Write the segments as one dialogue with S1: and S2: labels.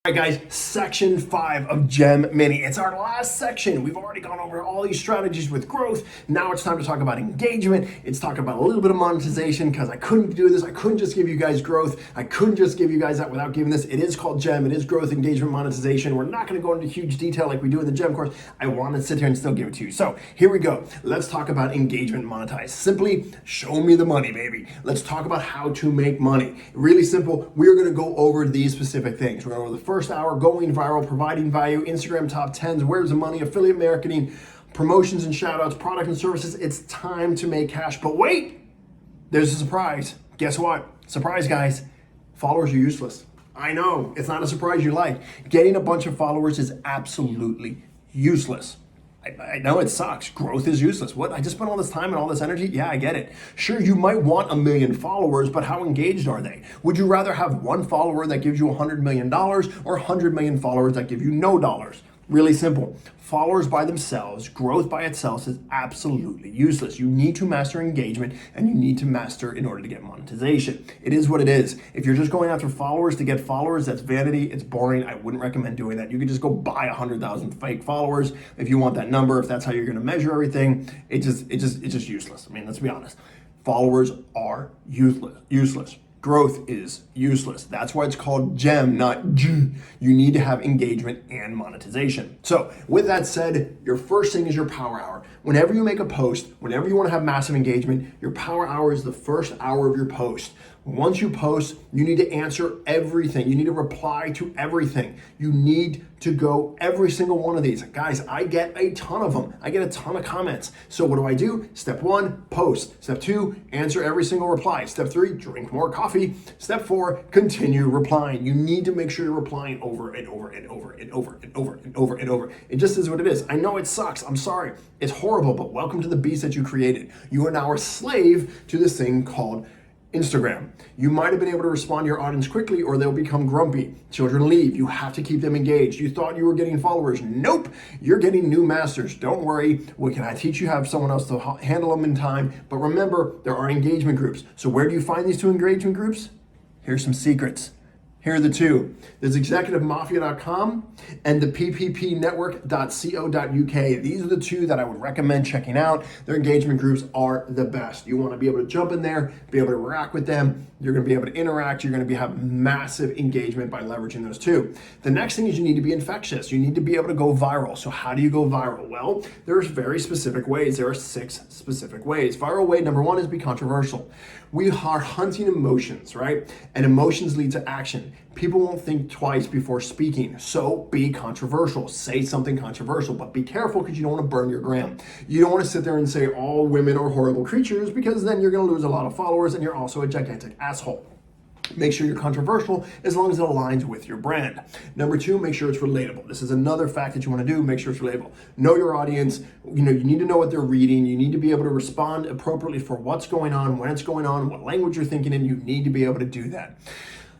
S1: All right, guys, section 5 of Gem Mini. It's our last section. We've already gone over all these strategies with growth. Now it's time to talk about engagement. It's talking about a little bit of monetization because I couldn't do this. I couldn't just give you guys growth. I couldn't just give you guys that without giving this. It is called Gem. It is growth, engagement, monetization. We're not going to go into huge detail like we do in the Gem course. I want to sit here and still give it to you. So here we go. Let's talk about engagement monetize. Simply show me the money, baby. Let's talk about how to make money. Really simple. We're going to go over these specific things. We're going to go over the first hour, going viral, providing value, Instagram top 10s, where's the money, affiliate marketing, promotions and shout outs, product and services. It's time to make cash. But wait, there's a surprise. Guess what? Surprise, guys. Followers are useless. I know, it's not a surprise you like. Getting a bunch of followers is absolutely useless. I know it sucks. Growth is useless. What? I just spent all this time and all this energy? Yeah, I get it. Sure, you might want 1 million followers, but how engaged are they? Would you rather have one follower that gives you $100 million or 100 million followers that give you no dollars? Really simple. Followers by themselves, growth by itself is absolutely useless. You need to master engagement and you need to master in order to get monetization. It is what it is. If you're just going after followers to get followers, that's vanity. It's boring. I wouldn't recommend doing that. You could just go buy 100,000 fake followers if you want that number, if that's how you're going to measure everything. It's just useless. I mean, let's be honest. Followers are useless. Growth is useless. That's why it's called Gem, not G. You need to have engagement and monetization. So with that said, your first thing is your power hour. Whenever you make a post, whenever you want to have massive engagement, your power hour is the first hour of your post. Once you post, you need to answer everything. You need to reply to everything. You need to go every single one of these. Guys, I get a ton of them. I get a ton of comments. So what do I do? Step 1, post. Step 2, answer every single reply. Step 3, drink more coffee. Step 4, continue replying. You need to make sure you're replying over and over and over and over and over and over and over. It just is what it is. I know it sucks. I'm sorry. It's horrible, but welcome to the beast that you created. You are now a slave to this thing called Instagram. You might have been able to respond to your audience quickly or they'll become grumpy. Children leave. You have to keep them engaged. You thought you were getting followers. Nope. You're getting new masters. Don't worry. Can I teach you? Have someone else to handle them in time. But remember, there are engagement groups. So where do you find these two engagement groups? Here's some secrets. Here are the two. There's executivemafia.com and the pppnetwork.co.uk. These are the two that I would recommend checking out. Their engagement groups are the best. You want to be able to jump in there, be able to interact with them. You're going to be able to interact. You're going to have massive engagement by leveraging those two. The next thing is you need to be infectious. You need to be able to go viral. So how do you go viral? Well, there's very specific ways. There are 6 specific ways. Viral way number 1 is be controversial. We are hunting emotions, right? And emotions lead to action. People won't think twice before speaking, so be controversial. Say something controversial, but be careful because you don't want to burn your gram. You don't want to sit there and say all women are horrible creatures because then you're going to lose a lot of followers and you're also a gigantic asshole. Make sure you're controversial as long as it aligns with your brand. Number 2, make sure it's relatable. This is another fact that you want to do. Make sure it's relatable. Know your audience. You need to know what they're reading. You need to be able to respond appropriately for what's going on, when it's going on, what language you're thinking in. You need to be able to do that.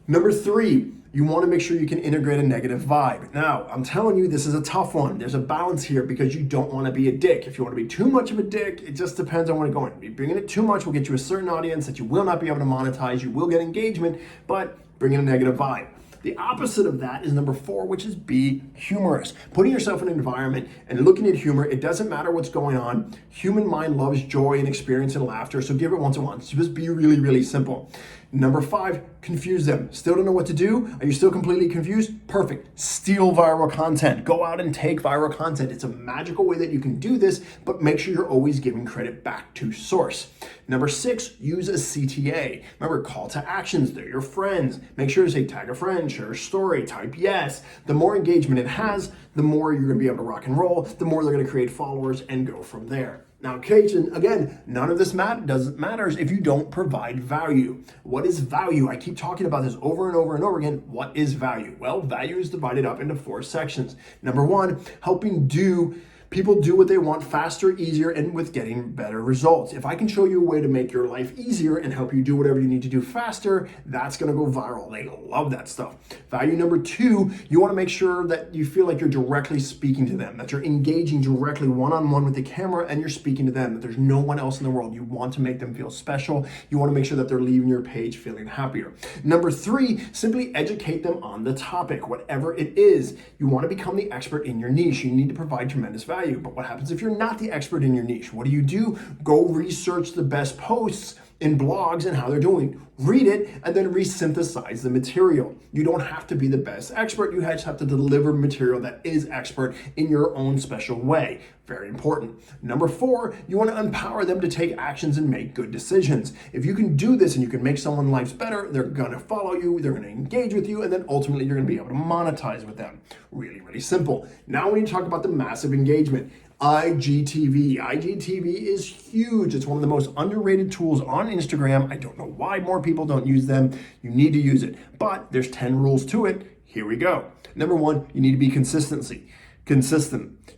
S1: Number 3, you want to make sure you can integrate a negative vibe. Now, I'm telling you, this is a tough one. There's a balance here because you don't want to be a dick. If you want to be too much of a dick, it just depends on where you're going. Bringing it too much will get you a certain audience that you will not be able to monetize. You will get engagement, but bring in a negative vibe. The opposite of that is number 4, which is be humorous. Putting yourself in an environment and looking at humor, it doesn't matter what's going on. Human mind loves joy and experience and laughter, so give it once and once. Just be really, really simple. Number 5, confuse them. Still don't know what to do? Are you still completely confused? Perfect. Steal viral content. Go out and take viral content. It's a magical way that you can do this, but make sure you're always giving credit back to source. Number 6, use a CTA. Remember, call to actions. They're your friends. Make sure to say tag a friend, share a story, type yes. The more engagement it has, the more you're going to be able to rock and roll, the more they're going to create followers and go from there. Now, again, none of this matters if you don't provide value. What is value? I keep talking about this over and over and over again. What is value? Well, value is divided up into 4 sections. Number 1, helping do People do what they want faster, easier, and with getting better results. If I can show you a way to make your life easier and help you do whatever you need to do faster, that's gonna go viral. They love that stuff. Value number 2, you wanna make sure that you feel like you're directly speaking to them, that you're engaging directly one-on-one with the camera and you're speaking to them, that there's no one else in the world. You want to make them feel special. You wanna make sure that they're leaving your page feeling happier. Number 3, simply educate them on the topic, whatever it is. You wanna become the expert in your niche. You need to provide tremendous value. But what happens if you're not the expert in your niche? What do? Go research the best posts in blogs and how they're doing. Read it and then resynthesize the material. You don't have to be the best expert. You just have to deliver material that is expert in your own special way. Very important. Number 4, you want to empower them to take actions and make good decisions. If you can do this and you can make someone's life better, they're going to follow you, they're going to engage with you, and then ultimately you're going to be able to monetize with them. Really, really simple. Now we need to talk about the massive engagement. IGTV. IGTV is huge. It's one of the most underrated tools on Instagram. I don't know why more people don't use them. You need to use it. But there's 10 rules to it. Here we go. Number 1, you need to be consistent.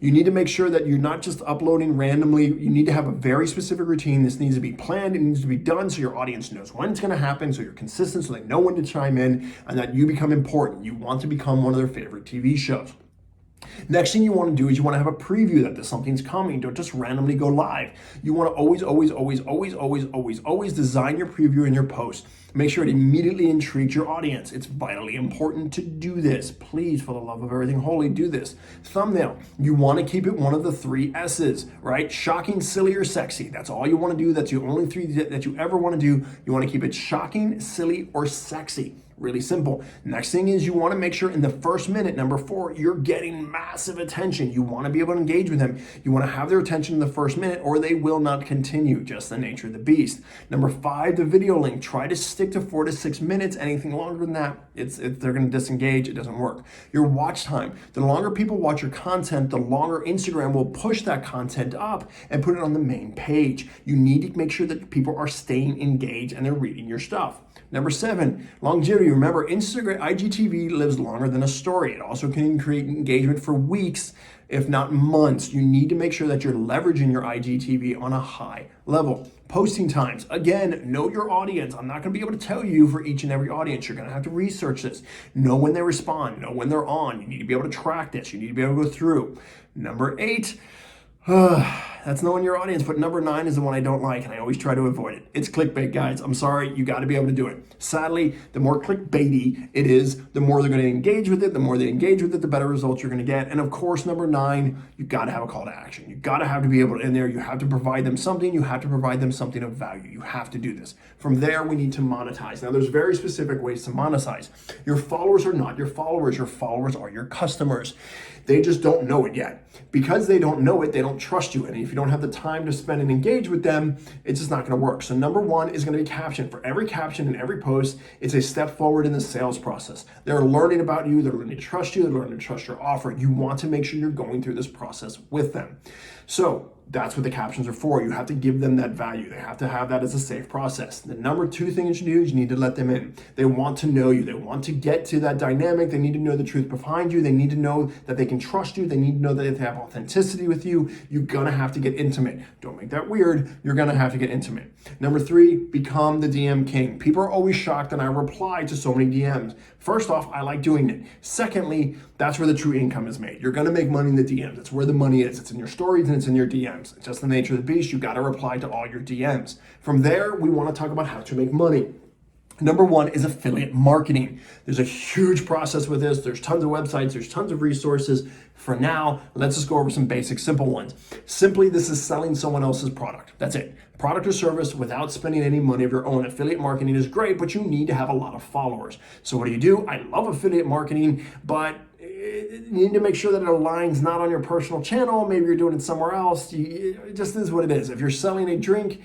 S1: You need to make sure that you're not just uploading randomly. You need to have a very specific routine. This needs to be planned. It needs to be done so your audience knows when it's going to happen, so you're consistent, so they know when to chime in, and that you become important. You want to become one of their favorite TV shows. Next thing you want to do is you want to have a preview that something's coming. Don't just randomly go live. You want to always design your preview in your post. Make sure it immediately intrigues your audience. It's vitally important to do this. Please, for the love of everything holy, do this. Thumbnail. You want to keep it one of the 3 S's, right? Shocking, silly, or sexy. That's all you want to do. That's the only 3 that you ever want to do. You want to keep it shocking, silly, or sexy. Really simple. Next thing is you want to make sure in the first minute, number 4, you're getting massive attention. You want to be able to engage with them. You want to have their attention in the first minute or they will not continue. Just the nature of the beast. Number 5, the video link. Try to stick to 4 to 6 minutes. Anything longer than that, they're going to disengage. It doesn't work. Your watch time. The longer people watch your content, the longer Instagram will push that content up and put it on the main page. You need to make sure that people are staying engaged and they're reading your stuff. Number 7, longevity. Remember, Instagram IGTV lives longer than a story. It also can create engagement for weeks, if not months. You need to make sure that you're leveraging your IGTV on a high level. Posting times. Again, know your audience. I'm not going to be able to tell you for each and every audience. You're going to have to research this. Know when they respond. Know when they're on. You need to be able to track this. You need to be able to go through. Number 8, that's knowing your audience, but number 9 is the one I don't like and I always try to avoid it. It's clickbait, guys. I'm sorry, you got to be able to do it. Sadly, the more clickbaity it is, the more they're going to engage with it. The more they engage with it, the better results you're going to get. And of course, number 9, you got to have a call to action. You got to have to be able to in there. You have to provide them something. You have to provide them something of value. You have to do this. From there, we need to monetize. Now, there's very specific ways to monetize. Your followers are not your followers. Your followers are your customers. They just don't know it yet. Because they don't know it, they don't trust you. And if you don't have the time to spend and engage with them, it's just not going to work. So number 1 is going to be caption. For every caption in every post, it's a step forward in the sales process. They're learning about you. They're learning to trust you. They're learning to trust your offer. You want to make sure you're going through this process with them. So that's what the captions are for. You have to give them that value. They have to have that as a safe process. The number 2 thing you should do is you need to let them in. They want to know you. They want to get to that dynamic. They need to know the truth behind you. They need to know that they can trust you. They need to know that they have authenticity with you. You're going to have to get intimate. Don't make that weird. You're going to have to get intimate. Number 3, become the DM king. People are always shocked that I reply to so many DMs. First off, I like doing it. Secondly, that's where the true income is made. You're going to make money in the DMs. That's where the money is. It's in your stories and it's in your DMs. It's just the nature of the beast. You got to reply to all your DMs. From there, we want to talk about how to make money. Number 1 is affiliate marketing. There's a huge process with this. There's tons of websites. There's tons of resources. For now, let's just go over some basic, simple ones. Simply, this is selling someone else's product. That's it. Product or service without spending any money of your own. Affiliate marketing is great, but you need to have a lot of followers. So what do? I love affiliate marketing, but you need to make sure that it aligns not on your personal channel. Maybe you're doing it somewhere else. It just is what it is. If you're selling a drink,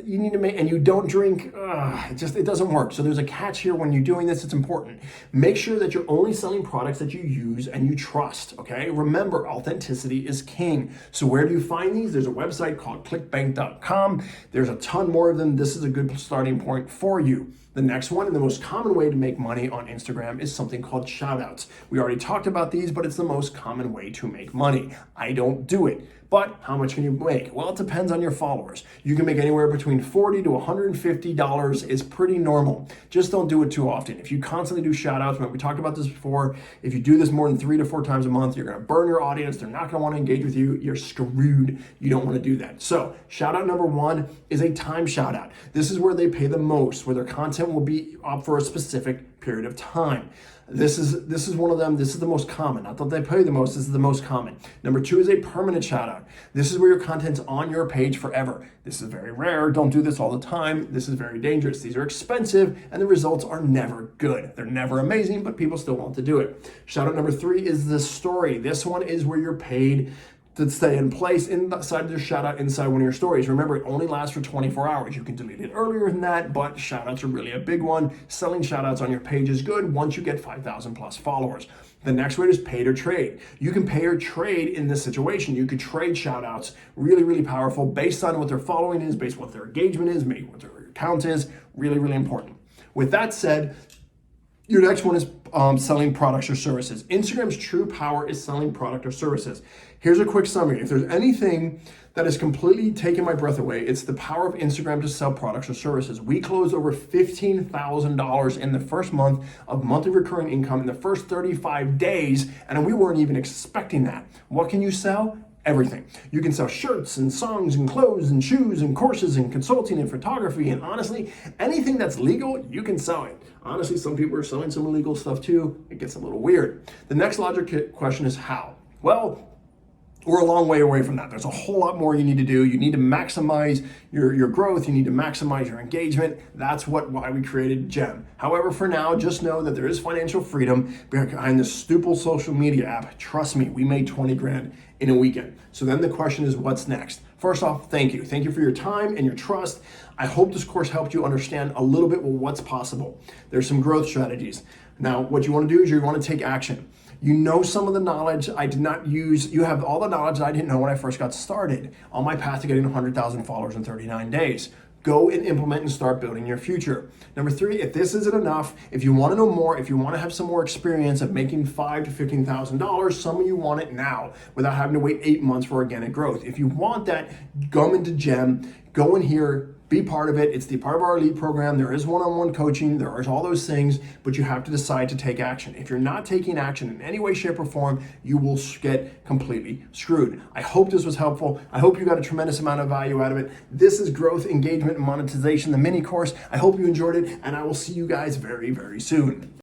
S1: you need to make, and you don't drink, it doesn't work. So there's a catch here when you're doing this. It's important. Make sure that you're only selling products that you use and you trust, okay? Remember, authenticity is king. So where do you find these? There's a website called clickbank.com. There's a ton more of them. This is a good starting point for you. The next one, and the most common way to make money on Instagram, is something called shoutouts. We already talked about these, but it's the most common way to make money. I don't do it. But how much can you make? Well, it depends on your followers. You can make anywhere between $40 to $150 is pretty normal. Just don't do it too often. If you constantly do shout outs, we talked about this before, if you do this more than 3 to 4 times a month, you're gonna burn your audience. They're not gonna wanna engage with you. You're screwed. You don't wanna do that. So shout out number 1 is a time shout out. This is where they pay the most, where their content will be up for a specific period of time. This is one of them. This is the most common. Not that they pay the most, this is the most common. Number 2 is a permanent shout out. This is where your content's on your page forever. This is very rare. Don't do this all the time. This is very dangerous. These are expensive and the results are never good. They're never amazing, but people still want to do it. Shout out number 3 is the story. This one is where you're paid to stay in place inside their shout out inside one of your stories. Remember, it only lasts for 24 hours. You can delete it earlier than that, but shout outs are really a big one. Selling shout outs on your page is good once you get 5,000 plus followers. The next way is pay or trade. You can pay or trade in this situation. You could trade shout outs, really, really powerful based on what their following is, based on what their engagement is, maybe what their account is, really, really important. With that said, your next one is selling products or services. Instagram's true power is selling product or services. Here's a quick summary. If there's anything that has completely taken my breath away, it's the power of Instagram to sell products or services. We closed over $15,000 in the first month of monthly recurring income in the first 35 days, and we weren't even expecting that. What can you sell? Everything. You can sell shirts and songs and clothes and shoes and courses and consulting and photography, and honestly, anything that's legal, you can sell it. Honestly, some people are selling some illegal stuff too. It gets a little weird. The next logical question is how? Well, we're a long way away from that. There's a whole lot more you need to do. You need to maximize your growth. You need to maximize your engagement. That's why we created Gem. However, for now, just know that there is financial freedom behind this stupid social media app. Trust me, we made 20 grand in a weekend. So then the question is, what's next? First off, thank you. Thank you for your time and your trust. I hope this course helped you understand a little bit what's possible. There's some growth strategies. Now, what you want to do is you want to take action. You know some of the knowledge I did not use. You have all the knowledge that I didn't know when I first got started on my path to getting 100,000 followers in 39 days. Go and implement and start building your future. Number 3, if this isn't enough, if you want to know more, if you want to have some more experience of making $5,000 to $15,000, some of you want it now without having to wait 8 months for organic growth. If you want that, go into Gem, go in here, be part of it. It's the part of our elite program. There is one-on-one coaching. There is all those things, but you have to decide to take action. If you're not taking action in any way, shape, or form, you will get completely screwed. I hope this was helpful. I hope you got a tremendous amount of value out of it. This is Growth, Engagement, and Monetization, the mini course. I hope you enjoyed it, and I will see you guys very, very soon.